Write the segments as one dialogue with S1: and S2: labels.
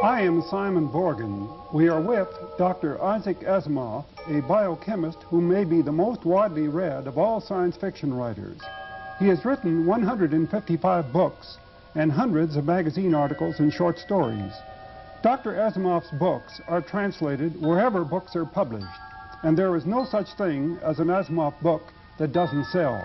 S1: I am Simon Burgin. We are with Dr. Isaac Asimov, a biochemist who may be the most widely read of all science fiction writers. He has written 155 books and hundreds of magazine articles and short stories. Dr. Asimov's books are translated wherever books are published, and there is no such thing as an Asimov book that doesn't sell.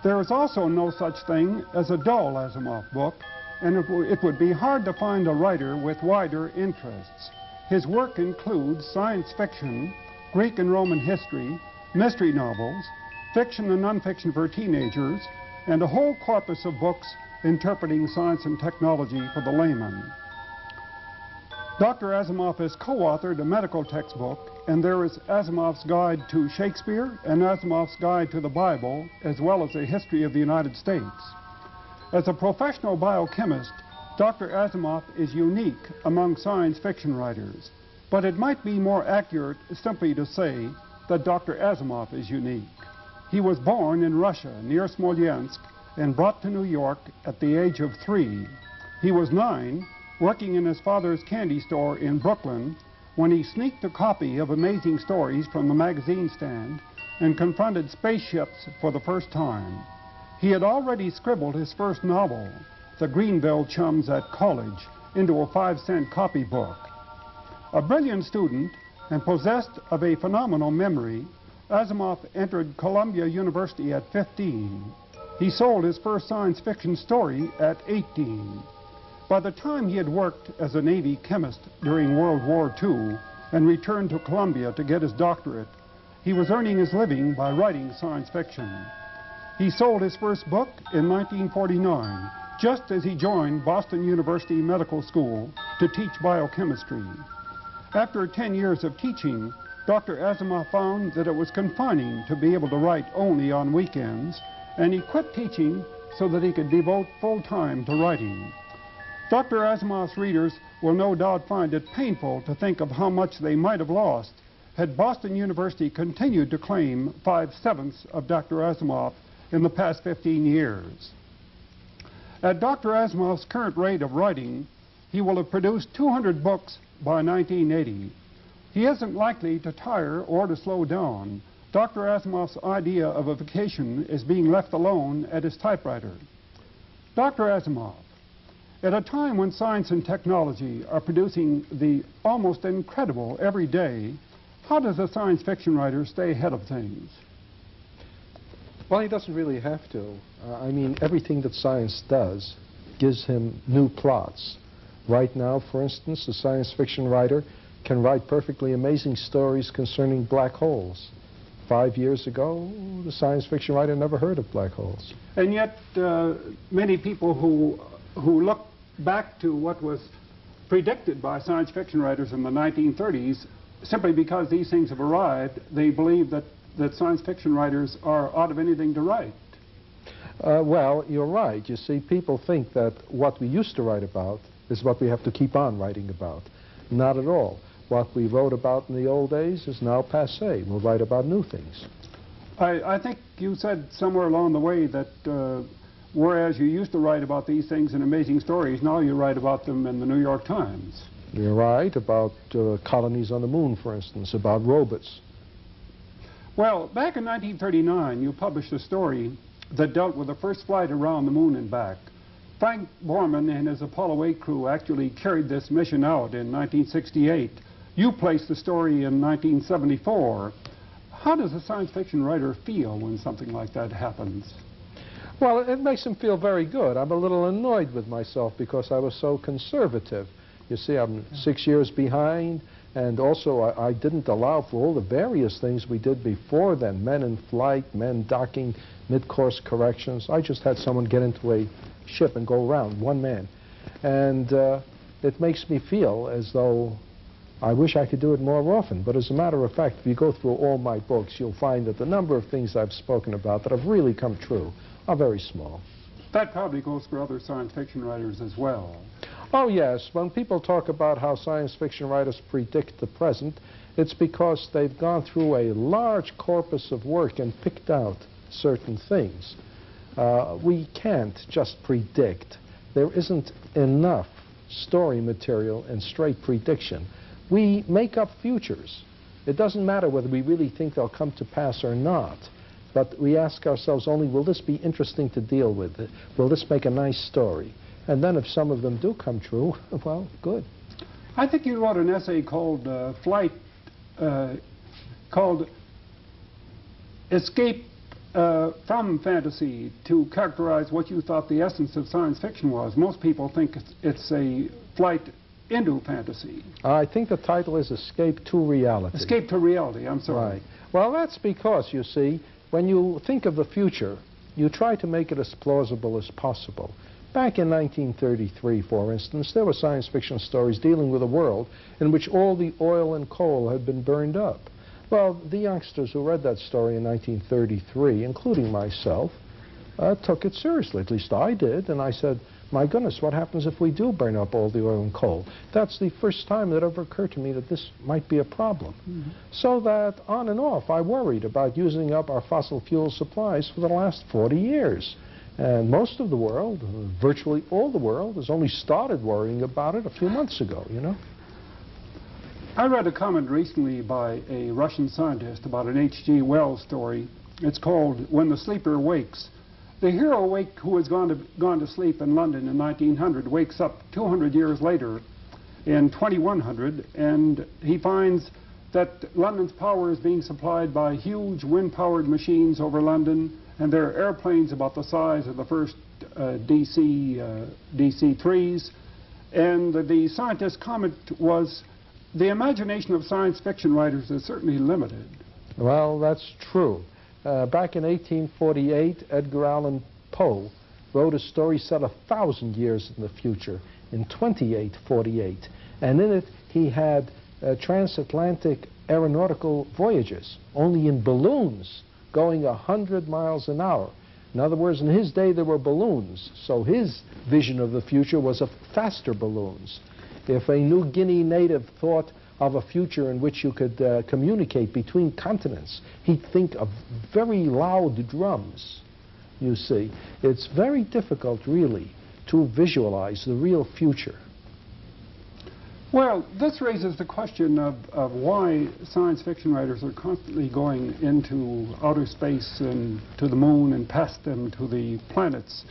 S1: There is also no such thing as a dull Asimov book, and it would be hard to find a writer with wider interests. His work includes science fiction, Greek and Roman history, mystery novels, fiction and nonfiction for teenagers, and a whole corpus of books interpreting science and technology for the layman. Dr. Asimov has co-authored a medical textbook, and there is Asimov's Guide to Shakespeare and Asimov's Guide to the Bible, as well as a history of the United States. As a professional biochemist, Dr. Asimov is unique among science fiction writers, but it might be more accurate simply to say that Dr. Asimov is unique. He was born in Russia, near Smolensk, and brought to New York at the age of 3. He was 9, working in his father's candy store in Brooklyn, when he sneaked a copy of Amazing Stories from the magazine stand and confronted spaceships for the first time. He had already scribbled his first novel, The Greenville Chums at College, into a 5-cent copybook. A brilliant student and possessed of a phenomenal memory, Asimov entered Columbia University at 15. He sold his first science fiction story at 18. By the time he had worked as a Navy chemist during World War II and returned to Columbia to get his doctorate, he was earning his living by writing science fiction. He sold his first book in 1949, just as he joined Boston University Medical School to teach biochemistry. After 10 years of teaching, Dr. Asimov found that it was confining to be able to write only on weekends, and he quit teaching so that he could devote full time to writing. Dr. Asimov's readers will no doubt find it painful to think of how much they might have lost had Boston University continued to claim 5/7 of Dr. Asimov in the past 15 years. At Dr. Asimov's current rate of writing, he will have produced 200 books by 1980. He isn't likely to tire or to slow down. Dr. Asimov's idea of a vacation is being left alone at his typewriter. Dr. Asimov, at a time when science and technology are producing the almost incredible every day, how does a science fiction writer stay ahead of things?
S2: Well, he doesn't really have to. I mean, everything that science does gives him new plots. Right now, for instance, a science fiction writer can write perfectly amazing stories concerning black holes. 5 years ago, the science fiction writer never heard of black holes.
S1: And yet, many people who look back to what was predicted by science fiction writers in the 1930s, simply because these things have arrived, they believe that science fiction writers are out of anything to write.
S2: Well, you're right. You see, people think that what we used to write about is what we have to keep on writing about. Not at all. What we wrote about in the old days is now passé. We'll write about new things.
S1: I think you said somewhere along the way that whereas you used to write about these things in Amazing Stories, now you write about them in the New York Times.
S2: You're right, about colonies on the moon, for instance, about robots.
S1: Well, back in 1939, you published a story that dealt with the first flight around the moon and back. Frank Borman and his Apollo 8 crew actually carried this mission out in 1968. You placed the story in 1974. How does a science fiction writer feel when something like that happens?
S2: Well, it makes him feel very good. I'm a little annoyed with myself because I was so conservative. You see, I'm 6 years behind, and also I didn't allow for all the various things we did before then, men in flight, men docking, mid-course corrections. I just had someone get into a ship and go around, one man. And it makes me feel as though I wish I could do it more often. But as a matter of fact, if you go through all my books, you'll find that the number of things I've spoken about that have really come true are very small.
S1: That probably goes for other science fiction writers as well.
S2: Oh, yes. When people talk about how science fiction writers predict the present, it's because they've gone through a large corpus of work and picked out certain things. We can't just predict. There isn't enough story material and straight prediction. We make up futures. It doesn't matter whether we really think they'll come to pass or not, but we ask ourselves only, will this be interesting to deal with? Will this make a nice story? And then if some of them do come true, well, good.
S1: I think you wrote an essay called called Escape from Fantasy to characterize what you thought the essence of science fiction was. Most people think it's a flight into fantasy.
S2: I think the title is Escape to Reality.
S1: Escape to Reality, I'm sorry.
S2: Right. Well, that's because, you see, when you think of the future, you try to make it as plausible as possible. Back in 1933, for instance, there were science fiction stories dealing with a world in which all the oil and coal had been burned up. Well, the youngsters who read that story in 1933, including myself, took it seriously. At least I did. And I said, my goodness, what happens if we do burn up all the oil and coal? That's the first time that ever occurred to me that this might be a problem. Mm-hmm. So that on and off, I worried about using up our fossil fuel supplies for the last 40 years. And most of the world, virtually all the world, has only started worrying about it a few months ago, you know.
S1: I read a comment recently by a Russian scientist about an H.G. Wells story. It's called When the Sleeper Wakes. The hero who has gone to sleep in London in 1900 wakes up 200 years later in 2100, and he finds that London's power is being supplied by huge wind-powered machines over London, and there are airplanes about the size of the first DC-3s. And the scientist's comment was, the imagination of science fiction writers is certainly limited.
S2: Well, that's true. Back in 1848, Edgar Allan Poe wrote a story set 1,000 years in the future, in 2848. And in it, he had transatlantic aeronautical voyages, only in balloons, going 100 miles an hour. In other words, in his day, there were balloons. So his vision of the future was of faster balloons. If a New Guinea native thought of a future in which you could communicate between continents, he'd think of very loud drums, you see. It's very difficult, really, to visualize the real future.
S1: Well, this raises the question of why science fiction writers are constantly going into outer space and to the moon and past them to the planets.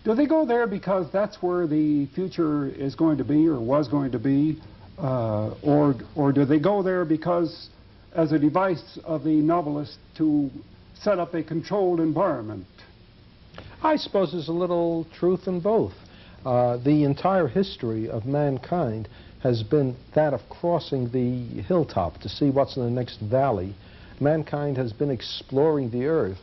S1: Do they go there because that's where the future is going to be or was going to be? Or do they go there because as a device of the novelist to set up a controlled environment?
S2: I suppose there's a little truth in both. The entire history of mankind has been that of crossing the hilltop to see what's in the next valley. Mankind has been exploring the earth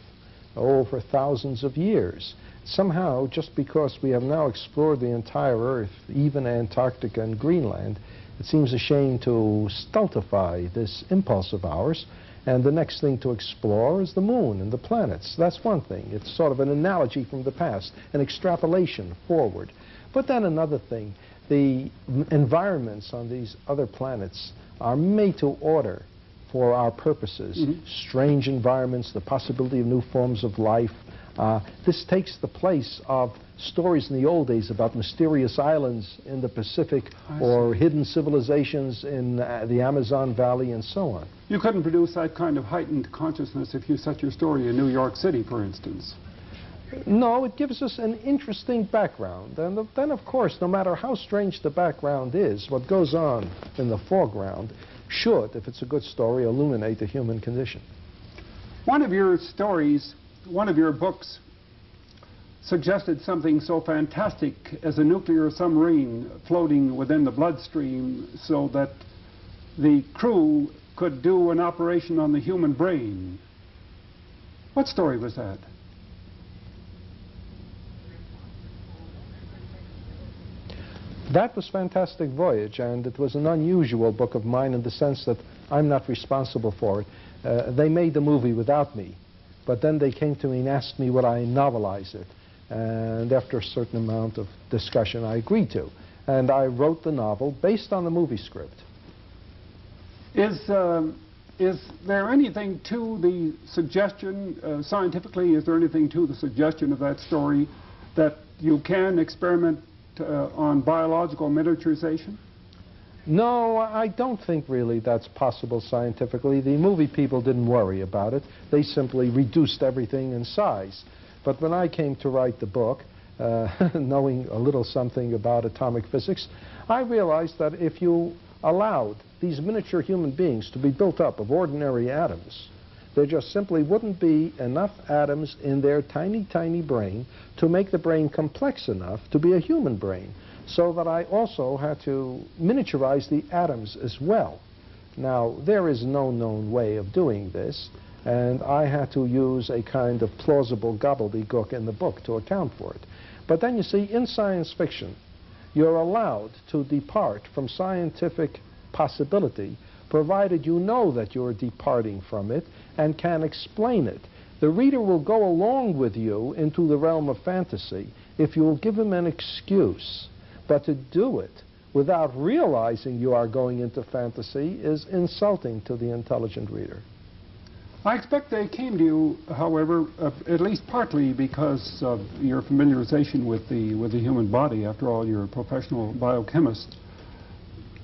S2: over thousands of years. Somehow, just because we have now explored the entire earth, even Antarctica and Greenland, it seems a shame to stultify this impulse of ours. And the next thing to explore is the moon and the planets. That's one thing. It's sort of an analogy from the past, an extrapolation forward. But then another thing, the environments on these other planets are made to order for our purposes. Mm-hmm. Strange environments, the possibility of new forms of life. This takes the place of stories in the old days about mysterious islands in the Pacific or hidden civilizations in the Amazon Valley and so on.
S1: You couldn't produce that kind of heightened consciousness if you set your story in New York City, for instance.
S2: No, it gives us an interesting background. And then, of course, no matter how strange the background is, what goes on in the foreground should, if it's a good story, illuminate the human condition.
S1: One of your stories, one of your books, suggested something so fantastic as a nuclear submarine floating within the bloodstream so that the crew could do an operation on the human brain. What story was that?
S2: That was Fantastic Voyage, and it was an unusual book of mine in the sense that I'm not responsible for it. They made the movie without me, but then they came to me and asked me would I novelize it. And after a certain amount of discussion, I agreed to. And I wrote the novel based on the movie script.
S1: Is there anything to the suggestion, scientifically, is there anything to the suggestion of that story that you can experiment on biological miniaturization?
S2: No, I don't think really that's possible scientifically. The movie people didn't worry about it. They simply reduced everything in size. But when I came to write the book, knowing a little something about atomic physics, I realized that if you allowed these miniature human beings to be built up of ordinary atoms, there just simply wouldn't be enough atoms in their tiny, tiny brain to make the brain complex enough to be a human brain. So that I also had to miniaturize the atoms as well. Now, there is no known way of doing this, and I had to use a kind of plausible gobbledygook in the book to account for it. But then you see, in science fiction, you're allowed to depart from scientific possibility, provided you know that you're departing from it and can explain it. The reader will go along with you into the realm of fantasy if you'll give him an excuse. But to do it without realizing you are going into fantasy is insulting to the intelligent reader.
S1: I expect they came to you, however, at least partly because of your familiarization with the human body. After all, you're a professional biochemist.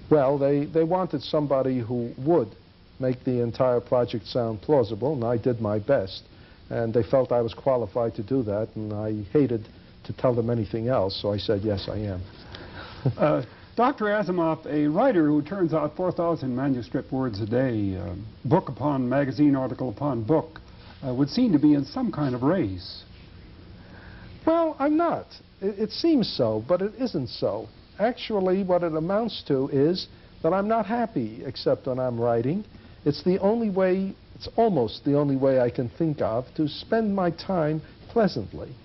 S2: Well, they wanted somebody who would make the entire project sound plausible, and I did my best. And they felt I was qualified to do that, and I hated to tell them anything else, so I said, yes, I am.
S1: Dr. Asimov, a writer who turns out 4,000 manuscript words a day, book upon magazine, article upon book, would seem to be in some kind of race.
S2: Well, I'm not. It seems so, but it isn't so. Actually, what it amounts to is that I'm not happy except when I'm writing. It's the only way, it's almost the only way I can think of to spend my time pleasantly.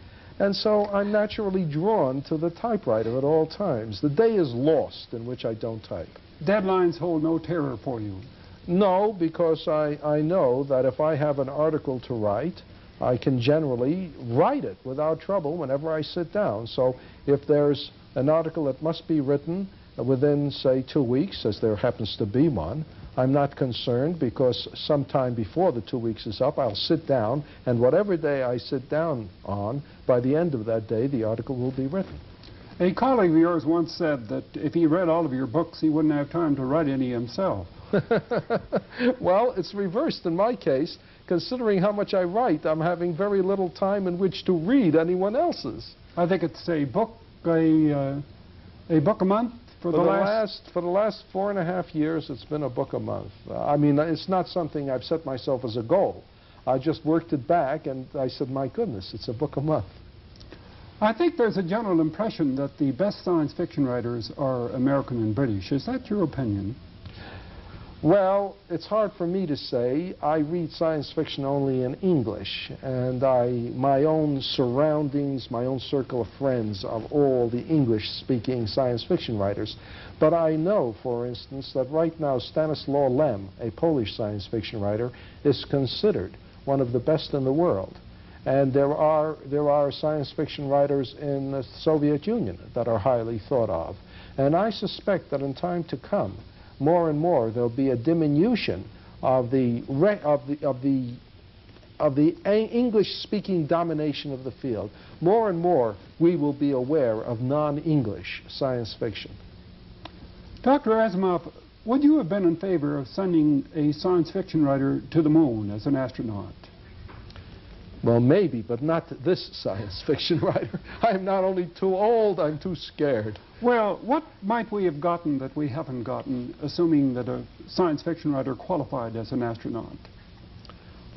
S2: And so I'm naturally drawn to the typewriter at all times. The day is lost in which I don't type.
S1: Deadlines hold no terror for you?
S2: No, because I know that if I have an article to write, I can generally write it without trouble whenever I sit down. So if there's an article that must be written within, say, 2 weeks, as there happens to be one, I'm not concerned, because sometime before the 2 weeks is up, I'll sit down, and whatever day I sit down on, by the end of that day, the article will be written.
S1: A colleague of yours once said that if he read all of your books, he wouldn't have time to write any himself.
S2: Well, it's reversed in my case. Considering how much I write, I'm having very little time in which to read anyone else's.
S1: I think it's a book a month? For the last 4.5 years, it's been a book a month. I mean, it's not something I've set myself as a goal. I just worked it back, and I said, my goodness, it's a book a month. I think there's a general impression that the best science fiction writers are American and British. Is that your opinion?
S2: Well, it's hard for me to say. I read science fiction only in English, and my own surroundings, my own circle of friends are all the English-speaking science fiction writers. But I know, for instance, that right now Stanislaw Lem, a Polish science fiction writer, is considered one of the best in the world. And there are science fiction writers in the Soviet Union that are highly thought of. And I suspect that in time to come, more and more there'll be a diminution of the English-speaking domination of the field. More and more we will be aware of non-English science fiction.
S1: Dr. Asimov, would you have been in favor of sending a science fiction writer to the moon as an astronaut?
S2: Well, maybe, but not this science fiction writer. I'm not only too old, I'm too scared.
S1: Well, what might we have gotten that we haven't gotten, assuming that a science fiction writer qualified as an astronaut?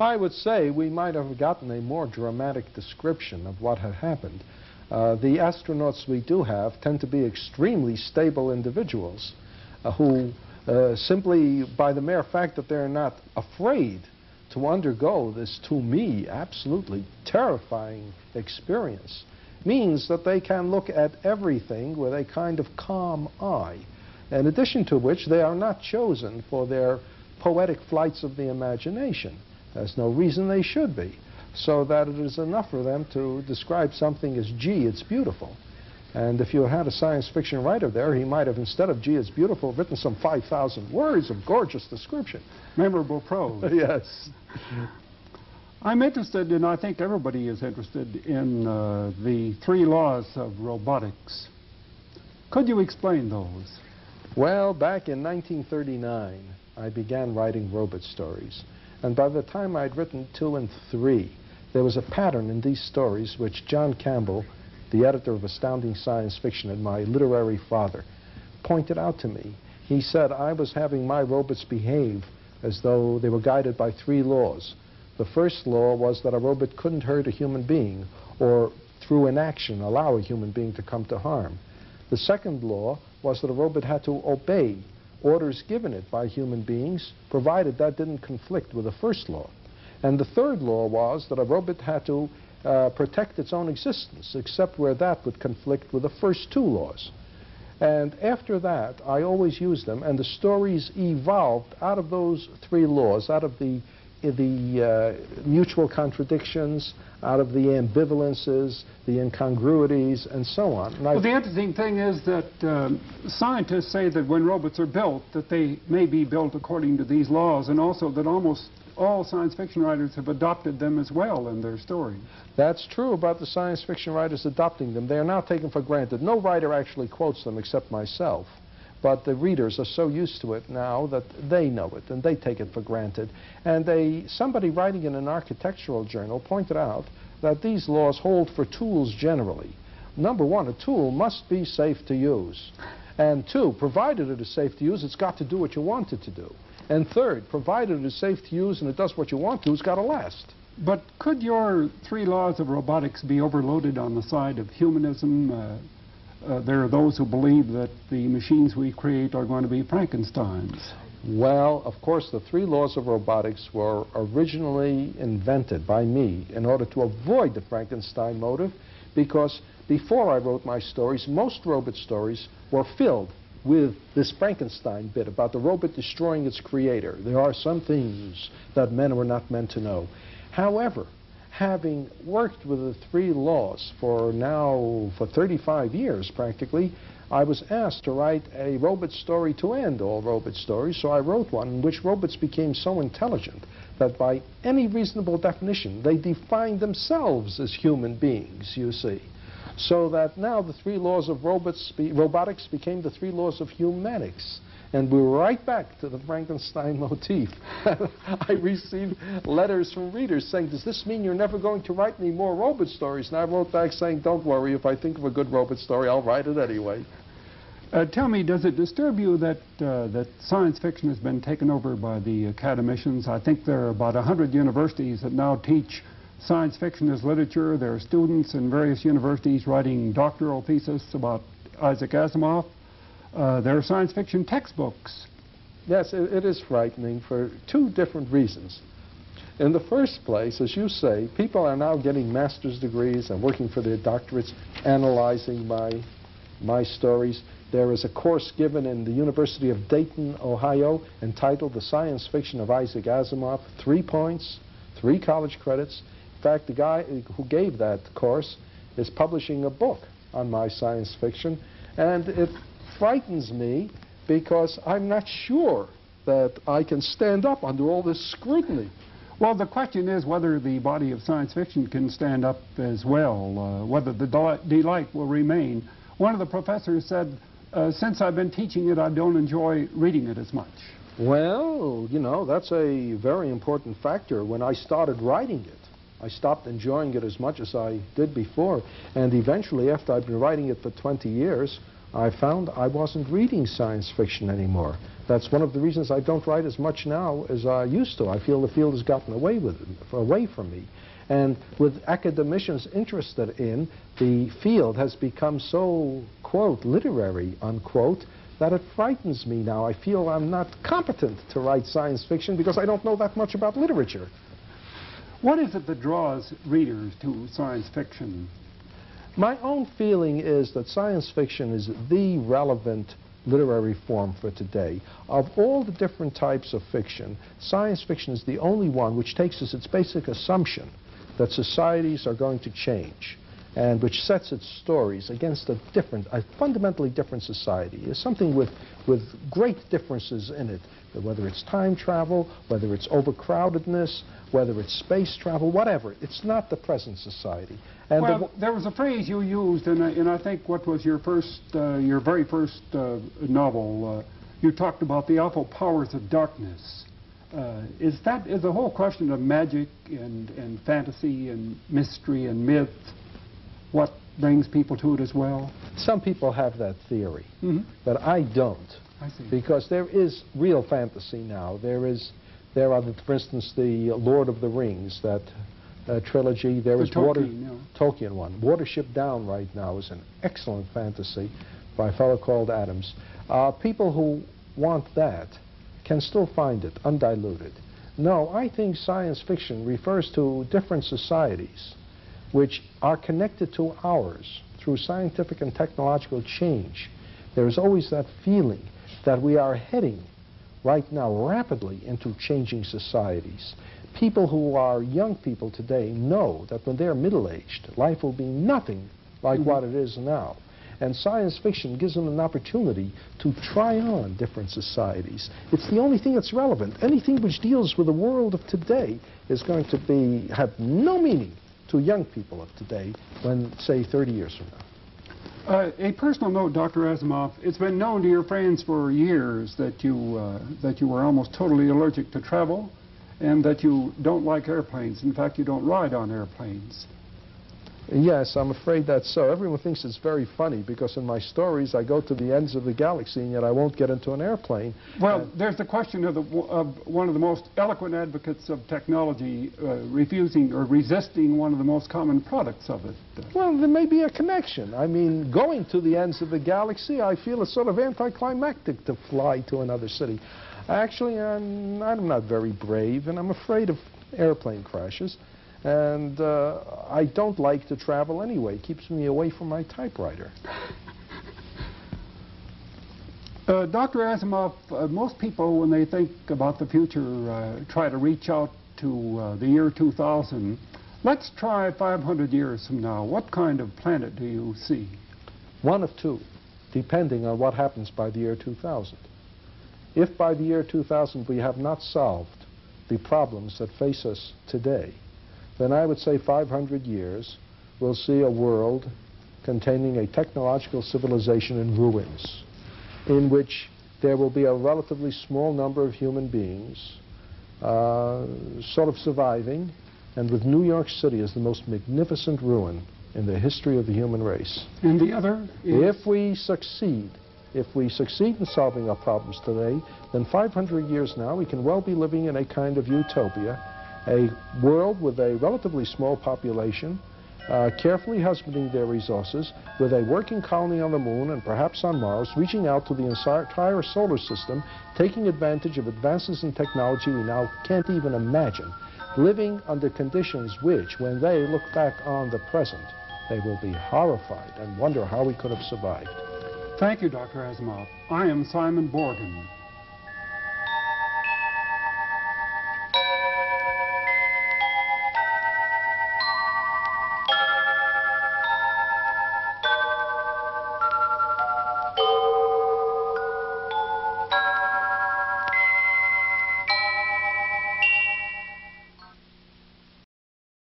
S2: I would say we might have gotten a more dramatic description of what had happened. The astronauts we do have tend to be extremely stable individuals who simply, by the mere fact that they're not afraid to undergo this, to me, absolutely terrifying experience, means that they can look at everything with a kind of calm eye. In addition to which, they are not chosen for their poetic flights of the imagination. There's no reason they should be. So that it is enough for them to describe something as, gee, it's beautiful. And if you had a science fiction writer there, he might have, instead of, gee, it's beautiful, written some 5,000 words of gorgeous description.
S1: Memorable prose.
S2: Yes.
S1: I'm interested, and I think everybody is interested, in the 3 laws of robotics. Could you explain those?
S2: Well, back in 1939, I began writing robot stories. And by the time I'd written 2 and 3, there was a pattern in these stories which John Campbell, the editor of Astounding Science Fiction and my literary father, pointed out to me. He said I was having my robots behave as though they were guided by 3 laws. The first law was that a robot couldn't hurt a human being or through inaction allow a human being to come to harm. The second law was that a robot had to obey orders given it by human beings, provided that didn't conflict with the first law. And the third law was that a robot had to protect its own existence, except where that would conflict with the first 2 laws. And after that, I always used them, and the stories evolved out of those 3 laws, out of the mutual contradictions, out of the ambivalences, the incongruities, and so on. And
S1: well, the interesting thing is that scientists say that when robots are built, that they may be built according to these laws, and also that almost all science fiction writers have adopted them as well in their stories.
S2: That's true about the science fiction writers adopting them. They are now taken for granted. No writer actually quotes them except myself. But the readers are so used to it now that they know it and they take it for granted. And somebody writing in an architectural journal pointed out that these laws hold for tools generally. Number 1, a tool must be safe to use. And 2, provided it is safe to use, it's got to do what you want it to do. And 3rd, provided it is safe to use and it does what you want to, it's got to last.
S1: But could your 3 laws of robotics be overloaded on the side of humanism? There are those who believe that the machines we create are going to be Frankensteins.
S2: Well, of course, the 3 laws of robotics were originally invented by me in order to avoid the Frankenstein motive, because before I wrote my stories, most robot stories were filled with this Frankenstein bit about the robot destroying its creator. There are some things that men were not meant to know. However, having worked with the 3 laws for 35 years practically, I was asked to write a robot story to end all robot stories, so I wrote one in which robots became so intelligent that by any reasonable definition they defined themselves as human beings, you see. So that now the 3 laws of robotics became the 3 laws of humanics. And we were right back to the Frankenstein motif. I received letters from readers saying, does this mean you're never going to write any more robot stories? And I wrote back saying, don't worry, if I think of a good robot story, I'll write it anyway.
S1: Tell me, does it disturb you that science fiction has been taken over by the academicians? I think there are about 100 universities that now teach science fiction as literature. There are students in various universities writing doctoral theses about Isaac Asimov. There are science fiction textbooks.
S2: Yes, it is frightening for 2 different reasons. In the first place, as you say, people are now getting master's degrees and working for their doctorates, analyzing my stories. There is a course given in the University of Dayton, Ohio, entitled The Science Fiction of Isaac Asimov, 3 points, 3 college credits. In fact, the guy who gave that course is publishing a book on my science fiction, and it frightens me because I'm not sure that I can stand up under all this scrutiny.
S1: Well, the question is whether the body of science fiction can stand up as well, whether the delight will remain. One of the professors said, since I've been teaching it, I don't enjoy reading it as much.
S2: Well, you know, that's a very important factor. When I started writing it, I stopped enjoying it as much as I did before. And eventually, after I've been writing it for 20 years, I found I wasn't reading science fiction anymore. That's one of the reasons I don't write as much now as I used to. I feel the field has gotten away from me. And with academicians interested in, the field has become so, quote, literary, unquote, that it frightens me now. I feel I'm not competent to write science fiction because I don't know that much about literature.
S1: What is it that draws readers to science fiction?
S2: My own feeling is that science fiction is the relevant literary form for today. Of all the different types of fiction, science fiction is the only one which takes as its basic assumption that societies are going to change, and which sets its stories against a fundamentally different society. It's something with great differences in it, whether it's time travel, whether it's overcrowdedness, whether it's space travel, whatever. It's not the present society. And
S1: well, there was a phrase you used in I think what was your very first novel. You talked about the awful powers of darkness. Is the whole question of magic and fantasy and mystery and myth what brings people to it as well?
S2: Some people have that theory, but I don't.
S1: I see.
S2: Because there is real fantasy now. There are, for instance, the Lord of the Rings, that trilogy. There is Tolkien one. Watership Down right now is an excellent fantasy by a fellow called Adams. People who want that can still find it undiluted. No, I think science fiction refers to different societies which are connected to ours through scientific and technological change. There is always that feeling that we are heading right now rapidly into changing societies. People who are young people today know that when they're middle-aged, life will be nothing like what it is now. And science fiction gives them an opportunity to try on different societies. It's the only thing that's relevant. Anything which deals with the world of today is going to have no meaning to young people of today when, say, 30 years from now.
S1: A personal note, Dr. Asimov, it's been known to your friends for years that you were almost totally allergic to travel and that you don't like airplanes. In fact, you don't ride on airplanes.
S2: Yes, I'm afraid that's so. Everyone thinks it's very funny because in my stories I go to the ends of the galaxy and yet I won't get into an airplane.
S1: Well, there's the question of one of the most eloquent advocates of technology refusing or resisting one of the most common products of it.
S2: Well, there may be a connection. I mean, going to the ends of the galaxy, I feel it's sort of anticlimactic to fly to another city. Actually, I'm not very brave and I'm afraid of airplane crashes. And I don't like to travel anyway. It keeps me away from my typewriter.
S1: Dr. Asimov, most people, when they think about the future, try to reach out to the year 2000. Let's try 500 years from now. What kind of planet do you see?
S2: One of two, depending on what happens by the year 2000. If by the year 2000 we have not solved the problems that face us today, then I would say 500 years we'll see a world containing a technological civilization in ruins, in which there will be a relatively small number of human beings sort of surviving, and with New York City as the most magnificent ruin in the history of the human race.
S1: And the other is?
S2: If we succeed in solving our problems today, then 500 years now we can well be living in a kind of utopia, a world with a relatively small population, carefully husbanding their resources, with a working colony on the moon and perhaps on Mars, reaching out to the entire solar system, taking advantage of advances in technology we now can't even imagine, living under conditions which, when they look back on the present, they will be horrified and wonder how we could have survived.
S1: Thank you, Dr. Asimov. I am Simon Burgin.